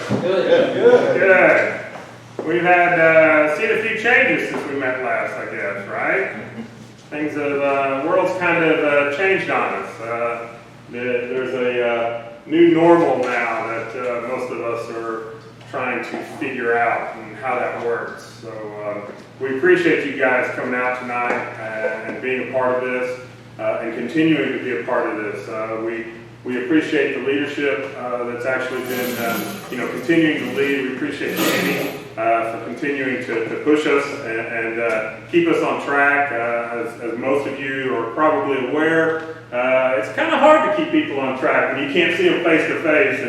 Good. We've had seen a few changes since we met last, I guess, right? Things have, world's kind of changed on us. There's a new normal now that most of us are trying to figure out and how that works. So we appreciate you guys coming out tonight and being a part of this and continuing to be a part of this. We appreciate the leadership that's actually been, continuing to lead. We appreciate Andy for continuing to push us and keep us on track. As most of you are probably aware, it's kind of hard to keep people on track when you can't see them face to face,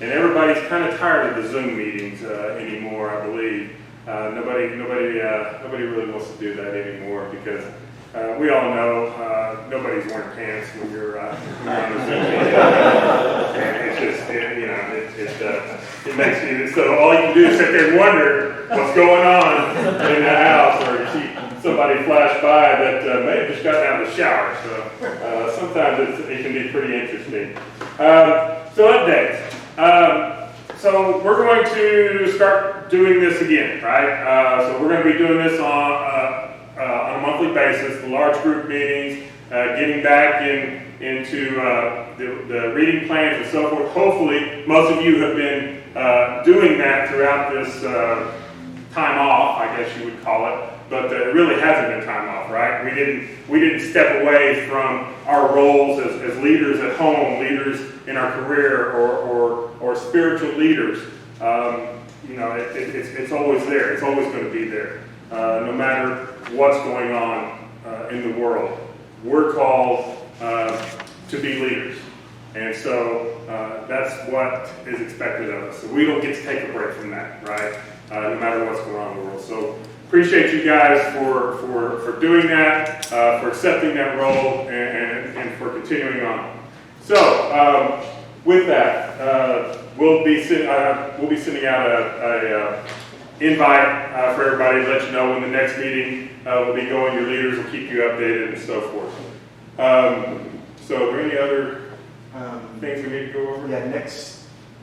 and everybody's kind of tired of the Zoom meetings anymore, I believe. Nobody really wants to do that anymore because we all know nobody's wearing pants when you're on a Zoom meeting. And it's just, it makes you, so all you can do is sit there and wonder what's going on in the house, or you see somebody flash by that may have just gotten out of the shower. So sometimes it can be pretty interesting. So updates. So we're going to start doing this again, right? So we're going to be doing this on a monthly basis, the large group meetings, getting back into the reading plans and so forth. Hopefully, most of you have been doing that throughout this time off, I guess you would call it. But it really hasn't been time off, right? We didn't step away from our roles as leaders at home, leaders in our career, or spiritual leaders. It's always there. It's always going to be there, no matter what's going on in the world. We're called to be leaders, and so that's what is expected of us. So we don't get to take a break from that, right? No matter what's going on in the world. So appreciate you guys for doing that, for accepting that role, and for continuing on. So with that, we'll be sending out a invite for everybody to let you know when the next meeting will be going. Your leaders will keep you updated and so forth. So, are there any other things we need to go over? Yeah,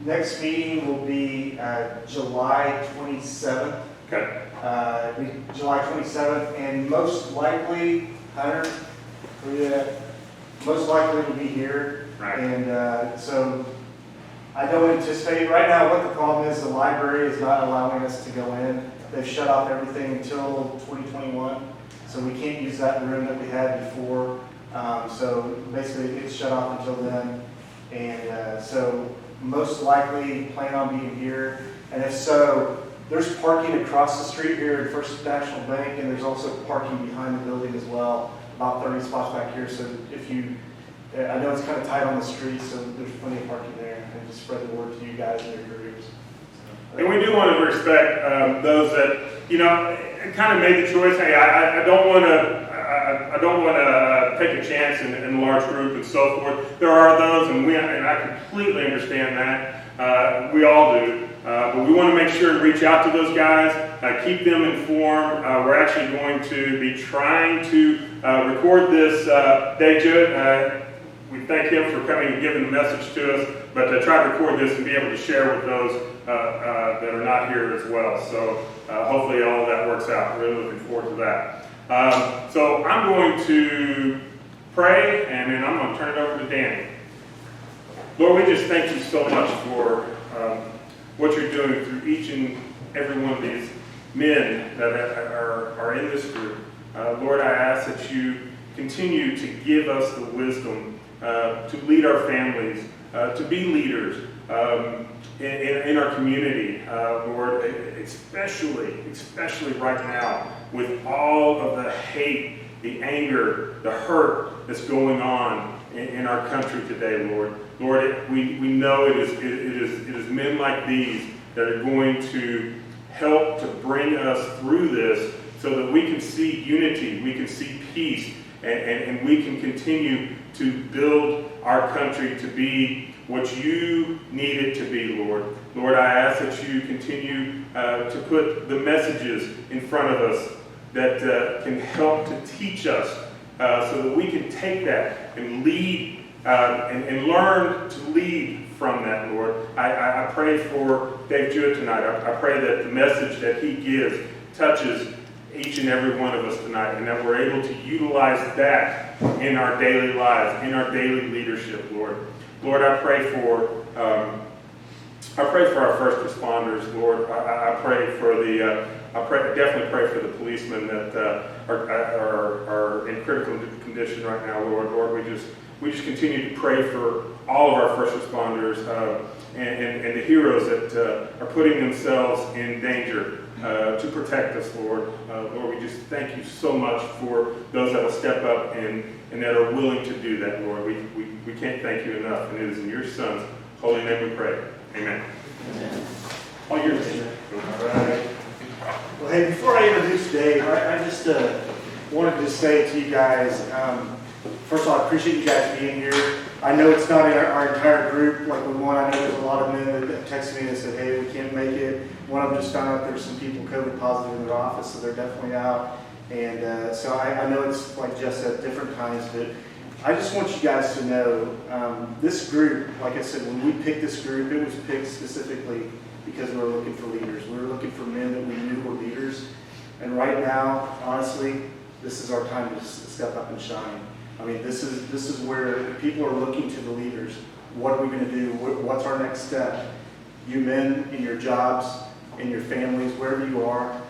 next meeting will be July 27th. Okay. July 27th, and most likely, Hunter, most likely will be here. Right. And so I don't anticipate, right now what the problem is, the library is not allowing us to go in. They've shut off everything until 2021, so we can't use that room that we had before. So basically it's shut off until then. And so most likely plan on being here. And if so, there's parking across the street here at First National Bank, and there's also parking behind the building as well, about 30 spots back here. So if you, I know it's kind of tight on the street, so there's plenty of parking there, and just spread the word to you guys and your groups. And we do want to respect those that, kind of made the choice. Hey, I don't want to take a chance in a large group and so forth. There are those, and I completely understand that. We all do. But we want to make sure to reach out to those guys, keep them informed. We're actually going to be trying to record this day, Jewitt. We thank him for coming and giving the message to us, but to try to record this and be able to share with those that are not here as well. So hopefully all of that works out. Really looking forward to that. So I'm going to pray, and then I'm going to turn it over to Danny. Lord, we just thank you so much for what you're doing through each and every one of these men that are in this group. Lord, I ask that you continue to give us the wisdom to lead our families, to be leaders in our community, Lord, especially right now with all of the hate, the anger, the hurt that's going on in our country today, Lord. Lord, we know it is men like these that are going to help to bring us through this so that we can see unity, we can see peace, and we can continue to build our country to be what you need it to be, Lord. Lord, I ask that you continue to put the messages in front of us that can help to teach us so that we can take that and lead and learn to lead from that, Lord. I pray for Dave Jewitt tonight. I pray that the message that he gives touches each and every one of us tonight, and that we're able to utilize that in our daily lives, in our daily leadership, Lord. Lord, I pray for our first responders, Lord. I pray for the definitely pray for the policemen that are in critical condition right now, Lord. Lord, we just continue to pray for all of our first responders and the heroes that are putting themselves in danger to protect us, Lord. Lord, we just thank you so much for those that will step up and that are willing to do that, Lord. We can't thank you enough, and it is in your Son's holy name we pray. Amen. Amen. All yours, Amen. All right. Well, hey, before I introduce Dave, I just wanted to say to you guys, first of all, I appreciate you guys being here. I know it's not our entire group like we want. I know there's a lot of men that texted me and said, hey, we can't make it. One of them just found out there's some people COVID positive in their office, so they're definitely out. And so I know it's like Jeff said, different times, but I just want you guys to know this group, like I said, when we picked this group, it was picked specifically because we were looking for leaders. We were looking for men that we knew were leaders. And right now, honestly, this is our time to step up and shine. I mean, this is where people are looking to the leaders. What are we going to do? What's our next step? You men in your jobs, in your families, wherever you are,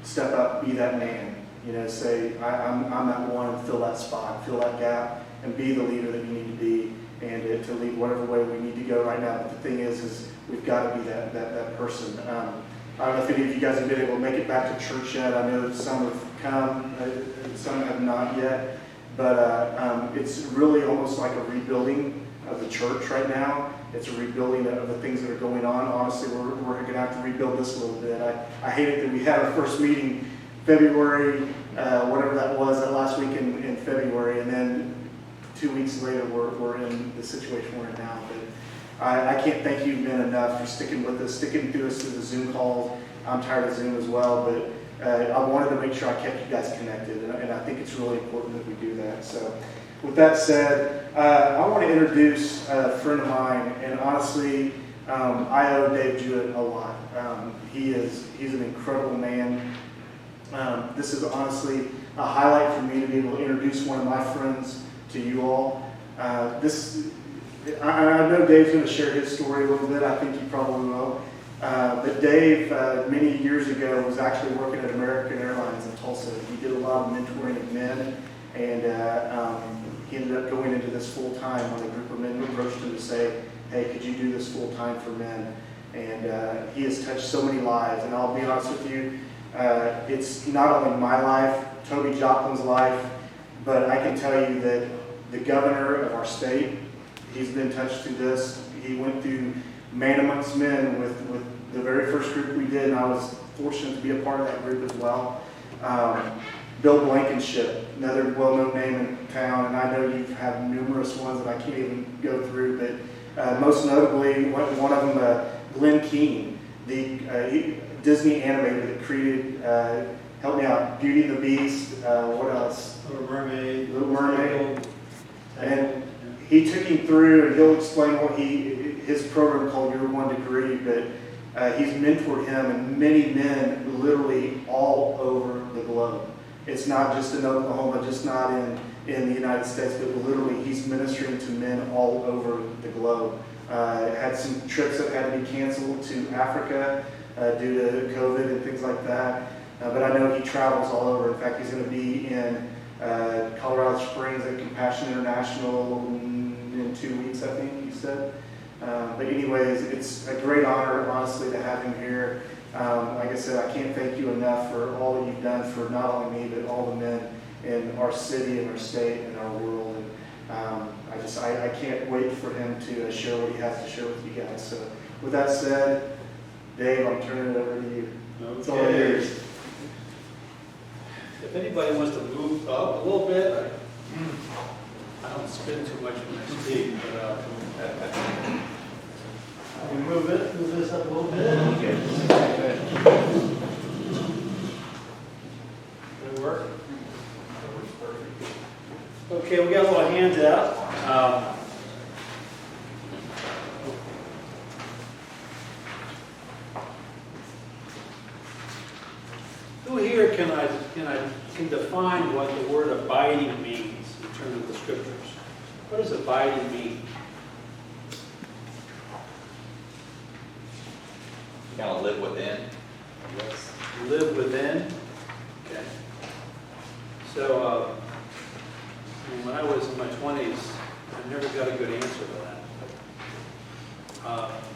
step up, be that man. You know, say, I'm that one, fill that spot, fill that gap, and be the leader that you need to be, and to lead whatever way we need to go right now. But the thing is we've got to be that person. I don't know if any of you guys have been able to make it back to church yet. I know some have come, some have not yet. But it's really almost like a rebuilding of the church right now. It's a rebuilding of the things that are going on. Honestly, we're going to have to rebuild this a little bit. I hate it that we had our first meeting February, whatever that was, that last week in February, and then 2 weeks later we're in the situation we're in now. But I can't thank you men enough for sticking with us, sticking through us through the Zoom calls. I'm tired of Zoom as well, but I wanted to make sure I kept you guys connected, and I think it's really important that we do that. So with that said, I want to introduce a friend of mine, and honestly, I owe Dave Jewitt a lot. He's an incredible man. This is honestly a highlight for me to be able to introduce one of my friends to you all. I know Dave's going to share his story a little bit. I think he probably will. But Dave, many years ago, was actually working at American Airlines in Tulsa. He did a lot of mentoring of men, and he ended up going into this full-time when a group of men approached him to say, hey, could you do this full-time for men? And he has touched so many lives. And I'll be honest with you, it's not only my life, Toby Joplin's life, but I can tell you that the governor of our state, he's been touched through this. He went through Man Amongst Men with the very first group we did, and I was fortunate to be a part of that group as well. Bill Blankenship, another well-known name in town, and I know you've had numerous ones that I can't even go through, but most notably, one of them, Glenn Keane, the Disney animator that created, help me out, Beauty and the Beast, what else? Little Mermaid. Little Mermaid. And he took him through, and he'll explain what his program called Your One Degree, but he's mentored him and many men literally all over the globe. It's not just in Oklahoma, just not in the United States, but literally he's ministering to men all over the globe. Had some trips that had to be canceled to Africa due to COVID and things like that. But I know he travels all over. In fact, he's going to be in Colorado Springs at Compassion International in 2 weeks, I think he said. But anyways, it's a great honor, honestly, to have him here. Like I said, I can't thank you enough for all that you've done for not only me, but all the men in our city and our state and our world. And I can't wait for him to share what he has to share with you guys. So with that said, Dave, I'm turning it over to you. Okay. It's all yours. If anybody wants to move up a little bit, I don't spin too much when I speak, but we move this up a little bit. Okay. Does it work? That works perfect. Okay, we got a little hands out. Who here can define what the word abiding means in terms of the scriptures? What does abiding mean? Kind of live within. Yes. Live within. Okay. So when I was in my 20s, I never got a good answer to that.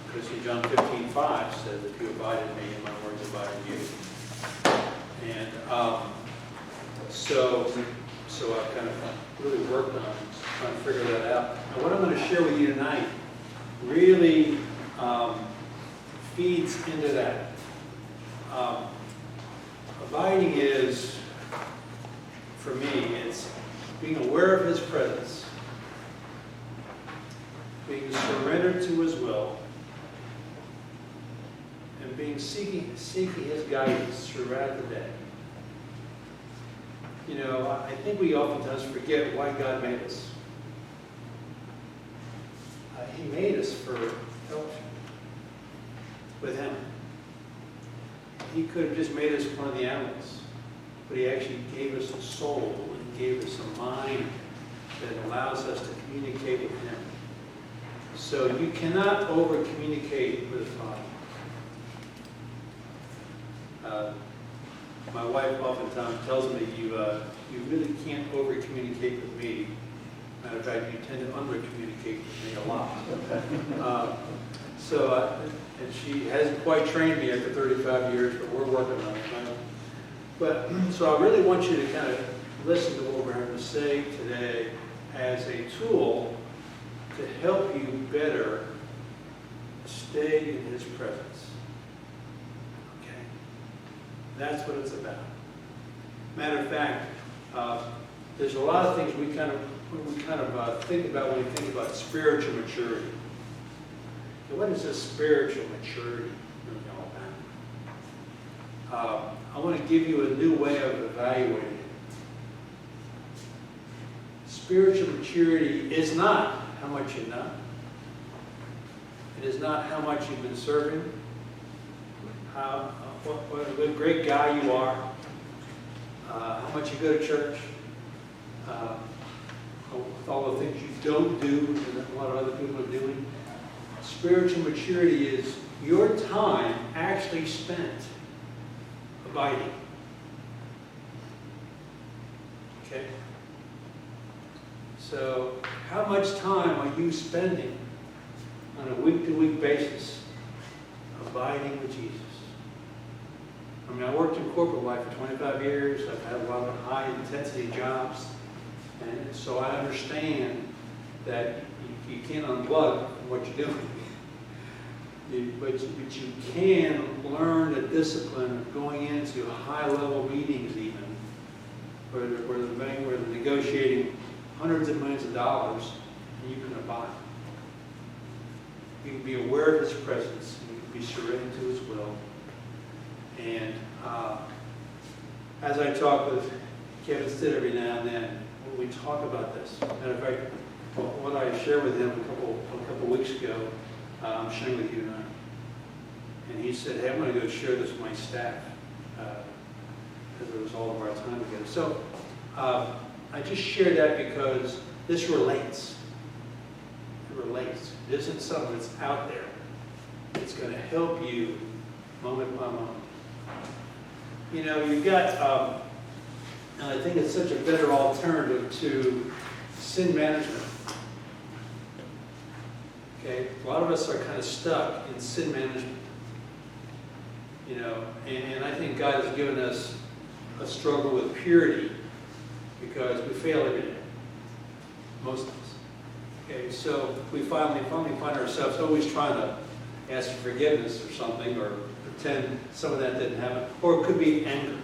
Because John 15:5 says, "If you abide in me, and my words abide in you." And so I kind of really worked on trying to figure that out. And what I'm going to share with you tonight really feeds into that. Abiding is, for me, it's being aware of His presence, being surrendered to His will, and being seeking His guidance throughout the day. You know, I think we oftentimes forget why God made us. He made us for fellowship with Him. He could have just made us one of the animals, but He actually gave us a soul and gave us a mind that allows us to communicate with Him. So you cannot over-communicate with the Father. My wife oftentimes tells me, you really can't over-communicate with me. Matter of fact, you tend to under-communicate with me a lot. And she hasn't quite trained me after 35 years, but we're working on it. So I really want you to kind of listen to what we're going to say today as a tool to help you better stay in His presence. Okay? That's what it's about. Matter of fact, there's a lot of things we kind of think about when we think about spiritual maturity. So what is this spiritual maturity really all about? I want to give you a new way of evaluating it. Spiritual maturity is not how much you know. It is not how much you've been serving, what a great guy you are, how much you go to church, all the things you don't do that a lot of other people are doing. Spiritual maturity is your time actually spent abiding. Okay? So, how much time are you spending on a week-to-week basis abiding with Jesus? I mean, I worked in corporate life for 25 years. I've had a lot of high-intensity jobs. And so I understand that you can't unplug from what you're doing. But you can learn the discipline of going into high-level meetings even, where they're negotiating hundreds of millions of dollars, and you can abide. You can be aware of His presence, and you can be surrendered to His will. And as I talk with Kevin Stitt every now and then, we talk about this. Matter of fact, what I shared with him a couple weeks ago, I'm sharing with you tonight. And he said, "Hey, I'm going to go share this with my staff as a result of our time together." So I just share that because this relates. It relates. It isn't something that's out there. It's going to help you moment by moment. You know, you've got, and I think it's such a better alternative to sin management. Okay? A lot of us are kind of stuck in sin management. You know, and I think God has given us a struggle with purity because we fail every day. Most of us. Okay, so we finally find ourselves always trying to ask for forgiveness or something, or pretend some of that didn't happen. Or it could be anger.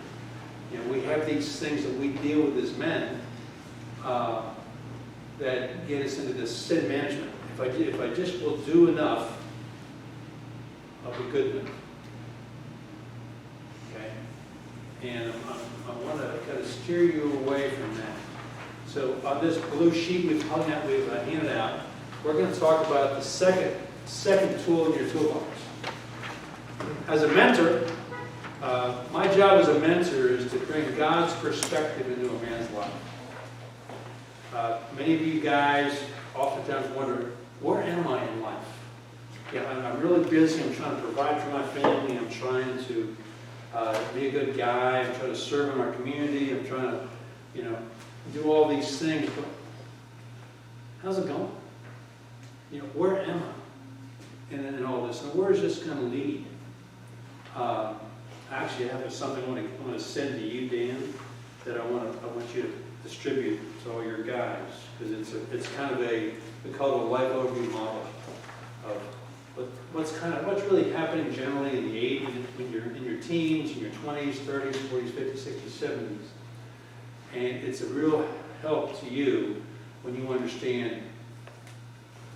You know, we have these things that we deal with as men that get us into this sin management. If I just will do enough, I'll be good enough. Okay? And I want to kind of steer you away from that. So on this blue sheet we've handed out, we're going to talk about the second tool in your toolbox. As a mentor, My job as a mentor is to bring God's perspective into a man's life. Many of you guys oftentimes wonder, where am I in life? Yeah, I'm really busy. I'm trying to provide for my family. I'm trying to be a good guy. I'm trying to serve in our community. I'm trying to, do all these things. But how's it going? Where am I in all this? And where is this going to lead? Actually, I have something I want to send to you, Dan, that I want you to distribute to all your guys, because it's kind of we call it a life overview model of what's really happening generally in the age when you're in your teens, in your 20s, 30s, 40s, 50s, 60s, 70s, and it's a real help to you when you understand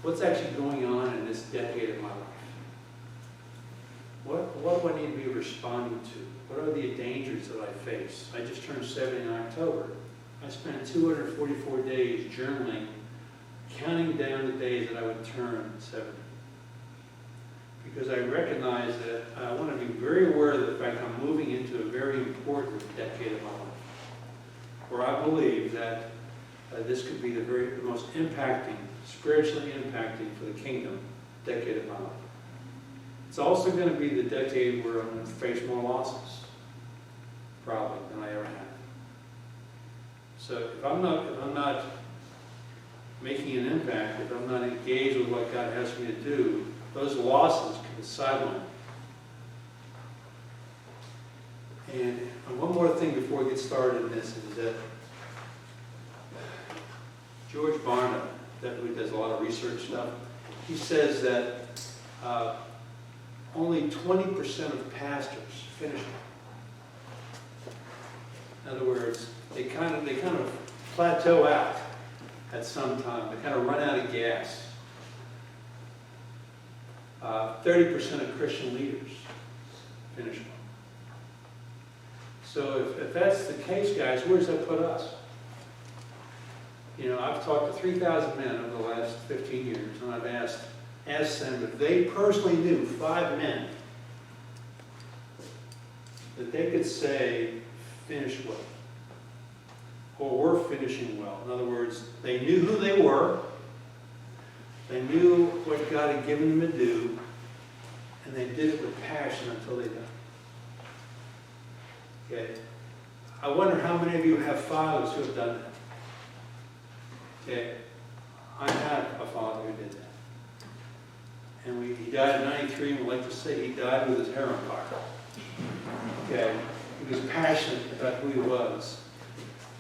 what's actually going on in this decade of my life. What do I need to be responding to? What are the dangers that I face? I just turned 70 in October. I spent 244 days journaling, counting down the days that I would turn 70. Because I recognize that I want to be very aware of the fact I'm moving into a very important decade of my life, where I believe that this could be the most impacting, spiritually impacting for the kingdom decade of my life. It's also going to be the decade where I'm going to face more losses, probably, than I ever have. So if I'm not making an impact, if I'm not engaged with what God has me to do, those losses can sideline. And one more thing before we get started in this is that George Barna, who does a lot of research stuff, he says that only 20% of pastors finish it. In other words, they kind of plateau out at some time. They kind of run out of gas. 30% of Christian leaders finish one. So if that's the case, guys, where does that put us? I've talked to 3,000 men over the last 15 years, and I've asked them if they personally knew 5 men that they could say finish well, or were finishing well. In other words, they knew who they were, they knew what God had given them to do, and they did it with passion until they died. Okay. I wonder how many of you have fathers who have done that. Okay. I have a father who did that. And he died at 93, and we like to say he died with his hair on fire. Okay. He was passionate about who he was.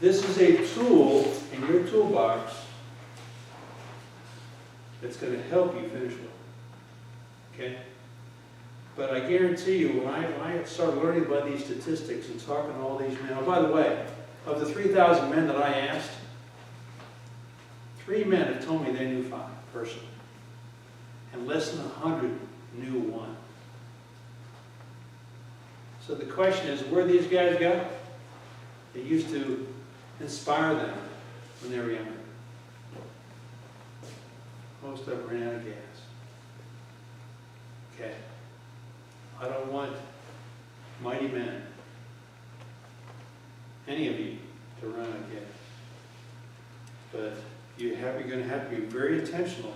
This is a tool in your toolbox that's going to help you finish well. Okay? But I guarantee you, when I started learning about these statistics and talking to all these men, oh, by the way, of the 3,000 men that I asked, 3 men have told me they knew 5 personally. And less than 100 knew 1. So the question is, where these guys go? They used to inspire them when they were younger. Most of them ran out of gas. Okay. I don't want mighty men, any of you, to run out of gas. But you're going to have to be very intentional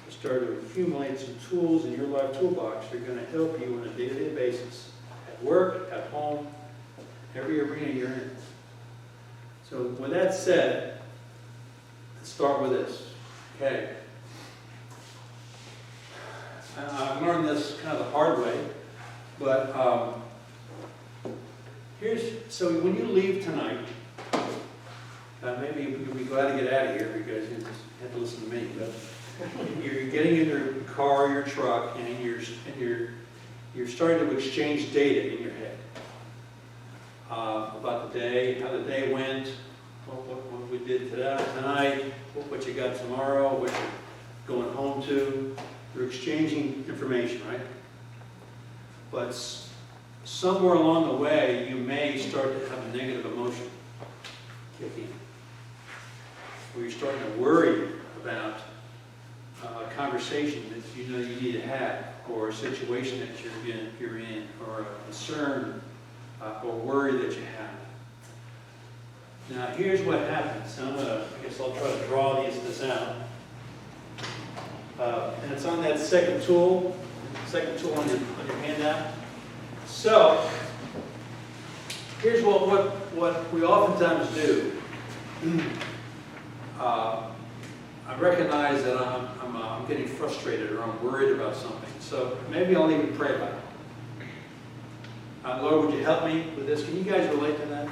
to start to accumulate some tools in your life toolbox that are going to help you on a day-to-day basis, at work, at home, every arena you're in. So with that said, let's start with this. Okay. I've learned this kind of the hard way, but so when you leave tonight, maybe you'll be glad to get out of here because you just have to listen to me, but you're getting in your car, your truck, and you're starting to exchange data in your head about the day, how the day went, what we did tonight, what you got tomorrow, what you're going home to. You're exchanging information, right? But somewhere along the way, you may start to have a negative emotion kick in, where you're starting to worry about a conversation that you know you need to have, or a situation that you're in, or a concern or worry that you have. Now, here's what happens. I guess I'll try to draw this out. And it's on that second tool on your handout. So, here's what we oftentimes do. I recognize that I'm getting frustrated or I'm worried about something. So maybe I'll even pray about it. Lord, would you help me with this? Can you guys relate to that?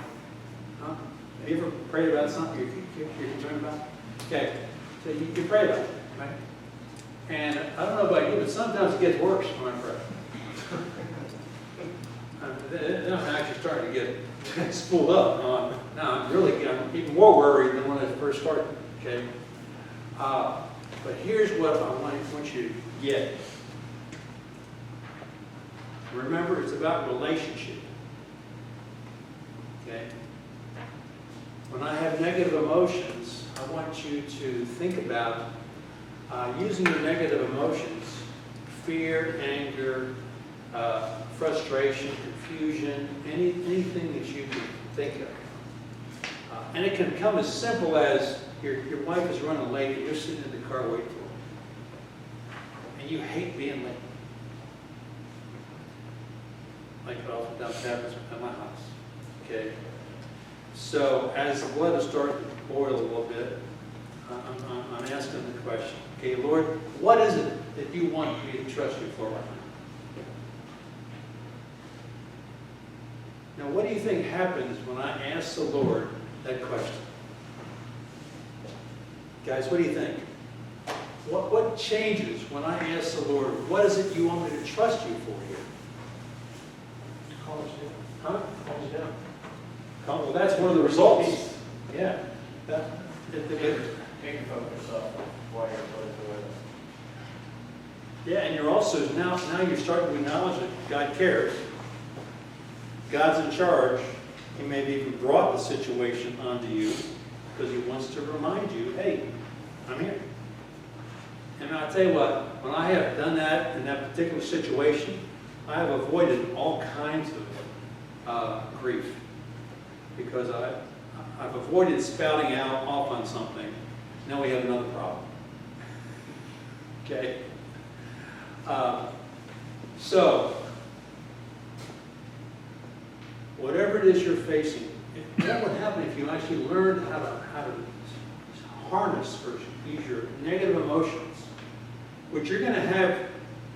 Huh? Have you ever prayed about something you're concerned about? Okay, so you pray about it, right? And I don't know about you, but sometimes it gets worse when I pray. Then I'm actually starting to get spooled up. Now I'm even more worried than when I first started. Okay, but here's what I want you to get. Remember, it's about relationship. Okay? When I have negative emotions, I want you to think about using your negative emotions, fear, anger, frustration, confusion, anything that you can think of. And it can come as simple as your wife is running late and you're sitting in the car waiting for her. And you hate being late. Like it oftentimes happens at my house. Okay? So as the blood is starting to boil a little bit, I'm asking the question, okay, Lord, what is it that you want me to trust you for right now? Now, what do you think happens when I ask the Lord that question? Guys, what do you think? What changes when I ask the Lord, what is it you want me to trust you for here? Calms you. Huh? Calms you down. Well, that's one of the results. Yeah. Take focus off why you're doing it. Yeah, and you're also, now you're starting to acknowledge that God cares. God's in charge. He maybe even brought the situation onto you because he wants to remind you, hey, I'm here. And I'll tell you what, when I have done that in that particular situation, I have avoided all kinds of grief because I've avoided spouting out off on something. Now we have another problem. Okay? So, whatever it is you're facing, what would happen if you actually learned how to harness or use your negative emotions, which you're going to have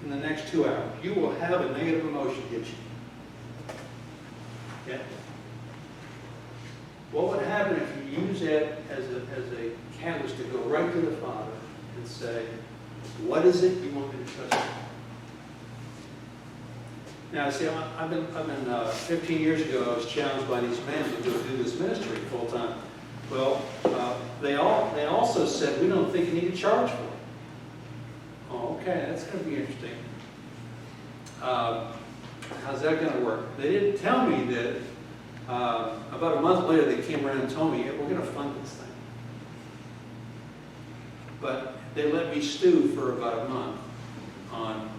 in the next 2 hours. You will have a negative emotion hit you. Okay? What would happen if you use that as a catalyst to go right to the Father and say, what is it you want me to trust you? Now, see, I've been 15 years ago, I was challenged by these men to go do this ministry full time. Well, they also said, we don't think you need to charge for it. Oh, okay, that's going to be interesting. How's that going to work? They didn't tell me that. About a month later, they came around and told me, yeah, we're going to fund this thing. But they let me stew for about a month on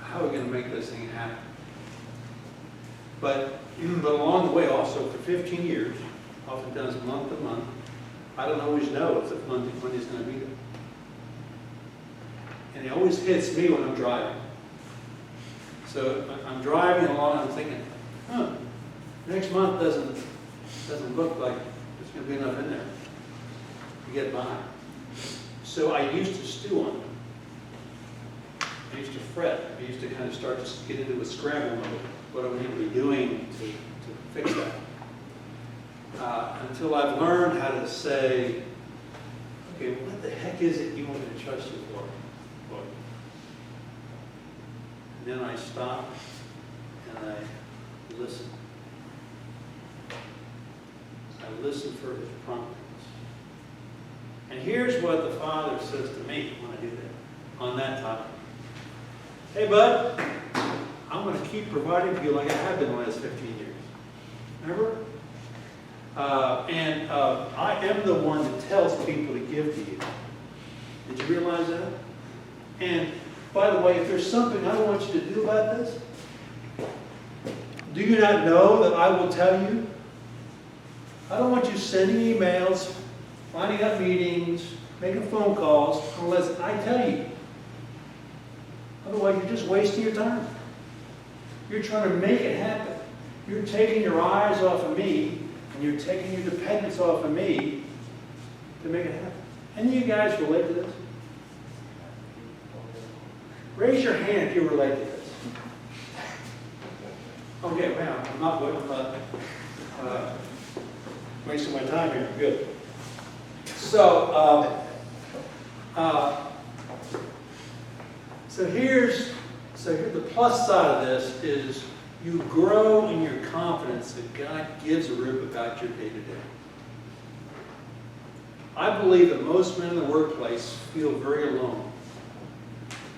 how we're going to make this thing happen. But along the way, also for 15 years, oftentimes month to month, I don't always know if the money's going to be there. And it always hits me when I'm driving. So I'm driving along, I'm thinking, next month doesn't look like there's going to be enough in there to get by. So I used to stew on it. I used to fret. I used to kind of start to get into a scramble mode. What do I need to be doing to fix that? Until I've learned how to say, okay, what the heck is it you want me to trust you for? And then I stop and I listen. I listen for his promptings. And here's what the Father says to me when I do that, on that topic. Hey, bud, I'm going to keep providing for you like I have been the last 15 years. Remember? And I am the one that tells people to give to you. Did you realize that? And by the way, if there's something I want you to do about this, Do you not know that I will tell you? I don't want you sending emails, finding out meetings, making phone calls, unless I tell you. Otherwise, you're just wasting your time. You're trying to make it happen. You're taking your eyes off of me, and you're taking your dependence off of me to make it happen. Any of you guys relate to this? Raise your hand if you relate to this. Okay, well, I'm not wasting my time here. Good. So here's the plus side of this is you grow in your confidence that God gives a rip about your day-to-day. I believe that most men in the workplace feel very alone.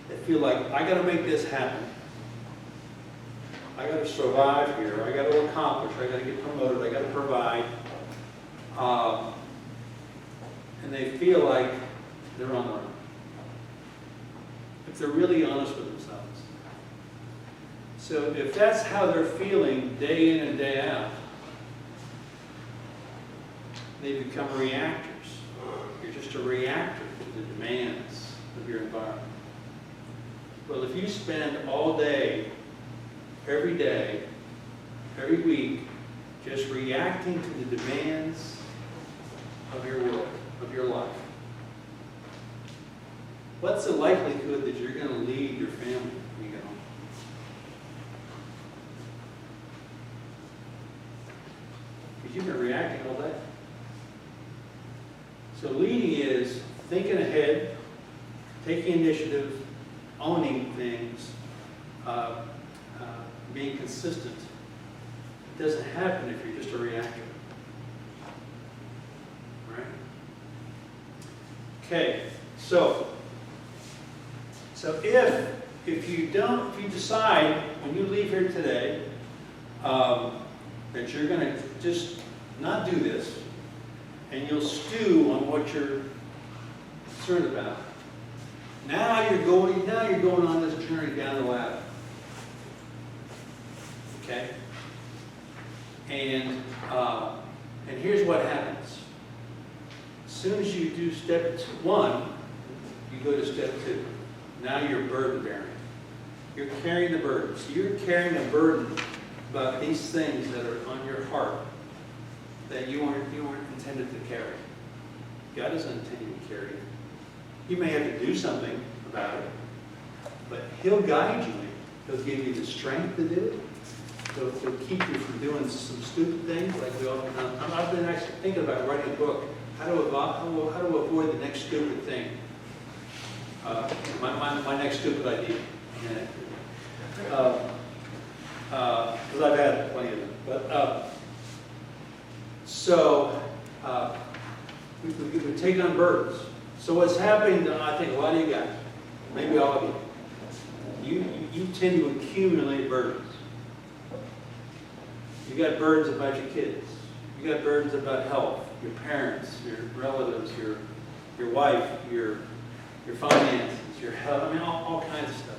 They feel like, I got to make this happen. I got to survive here. I got to accomplish. I got to get promoted. I got to provide. And they feel like they're on their own. If they're really honest with themselves. So if that's how they're feeling day in and day out, they become reactors. You're just a reactor to the demands of your environment. Well, if you spend all day, every week, just reacting to the demands of your work, of your life, what's the likelihood that you're going to lead your family when you get home? Because you've been reacting all day. So leading is thinking ahead, taking initiative, owning things, being consistent. It doesn't happen if you're just a reactor. Right? Okay, so if you decide when you leave here today that you're going to just not do this, and you'll stew on what you're concerned about, now you're going on this journey down the ladder. Okay? And here's what happens. As soon as you do step 1, you go to step 2. Now you're burden bearing. You're carrying the burden. So you're carrying a burden about these things that are on your heart that you weren't intended to carry. God doesn't intend you to carry it. You may have to do something about it, but He'll guide you. He'll give you the strength to do it. He'll keep you from doing some stupid things like we often do. I've been actually thinking about writing a book, how to avoid the next stupid thing. My next stupid idea. Because I've had plenty of them. But we take on burdens. So what's happening to, I think, a lot of you guys, maybe all of you tend to accumulate burdens. You got burdens about your kids. You got burdens about health, your parents, your relatives, your wife, your finances, your health. I mean, all kinds of stuff.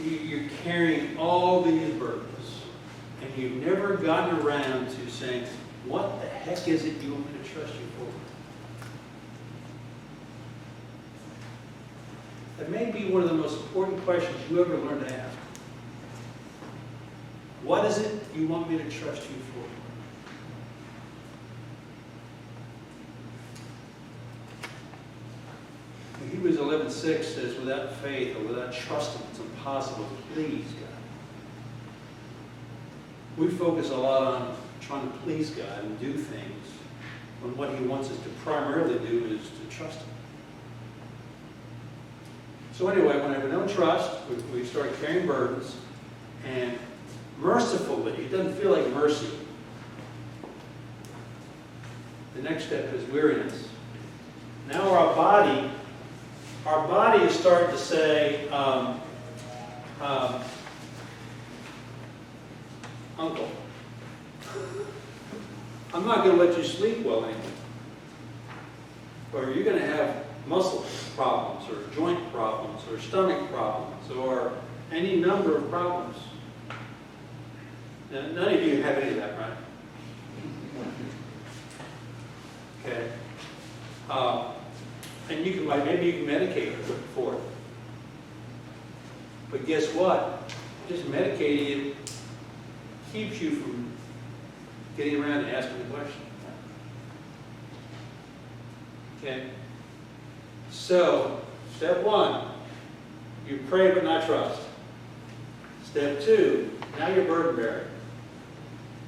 You're carrying all these burdens, and you've never gotten around to saying, "What the heck is it you want me to trust you for?" That may be one of the most important questions you ever learn to ask. What is it you want me to trust you for? Hebrews 11:6 says, without faith or without trusting, it's impossible to please God. We focus a lot on trying to please God and do things when what He wants us to primarily do is to trust Him. So anyway, whenever we don't trust, we start carrying burdens, and mercifully, it doesn't feel like mercy. The next step is weariness. Now our body is starting to say, Uncle, I'm not going to let you sleep well anymore. Or you're going to have muscle problems, or joint problems, or stomach problems, or any number of problems. Now, none of you have any of that, right? Okay. And you can, like, maybe you can medicate for it. But guess what? Just medicating it keeps you from getting around to asking the question. Okay? So, step one, you pray but not trust. Step two, now you're burden bearing.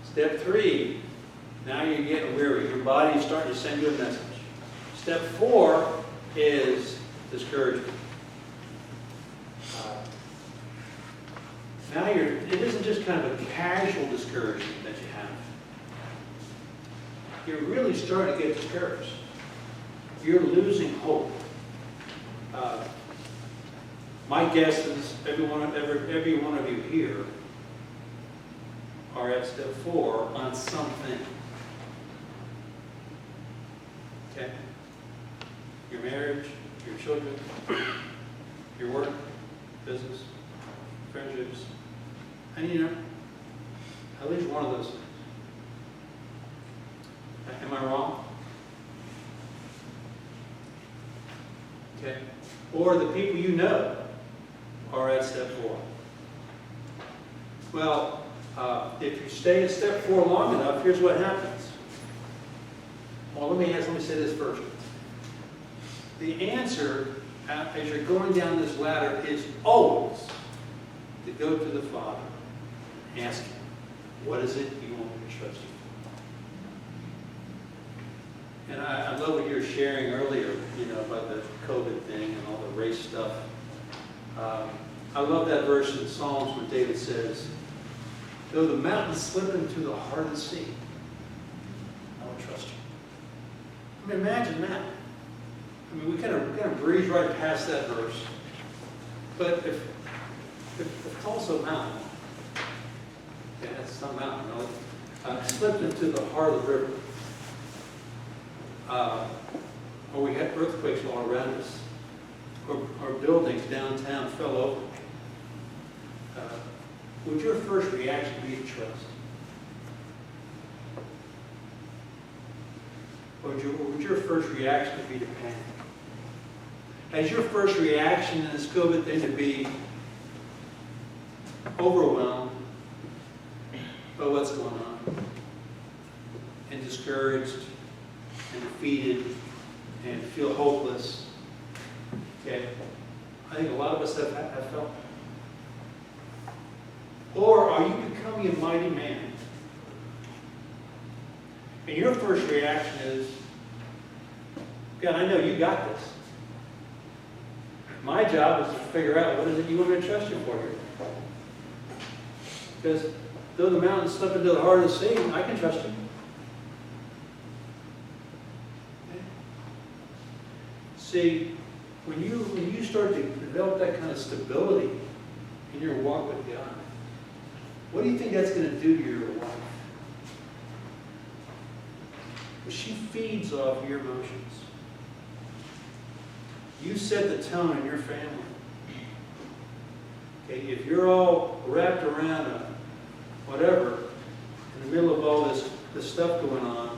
Step three, now you're getting weary. Your body is starting to send you a message. Step four is discouragement. Now it isn't just kind of a casual discouragement that you have. You're really starting to get discouraged. You're losing hope. My guess is every one of you here are at step 4 on something. Okay? Your marriage, your children, your work, business, friendships, and at least one of those things. Am I wrong? Okay? Or the people you know are at step 4. Well, if you stay at step 4 long enough, here's what happens. Well, let me say this first. The answer, as you're going down this ladder, is always to go to the Father and ask Him, what is it you want me to trust you for? And I love what you were sharing earlier, about the COVID thing and all the race stuff. I love that verse in Psalms where David says, though the mountains slip into the heart of the sea, I will trust you. I mean, imagine that. I mean, we kind of breeze right past that verse. But if Tulsa Mountain, okay, that's some mountain, slipped into the heart of the river, or we had earthquakes all around us, or buildings downtown fell over, would your first reaction be to trust? Or would your first reaction be to panic? Has your first reaction in this COVID thing to be overwhelmed by what's going on, and discouraged, and defeated, and feel hopeless? Okay, I think a lot of us have felt that. Or are you becoming a mighty man? And your first reaction is, God, I know you got this. My job is to figure out what is it you want me to trust you for here. Because though the mountains slip into the heart of the sea, I can trust you. Okay. See, when you start to develop that kind of stability in your walk with God, what do you think that's going to do to your wife? Well, she feeds off your emotions. You set the tone in your family. Okay, if you're all wrapped around whatever, in the middle of all this stuff going on,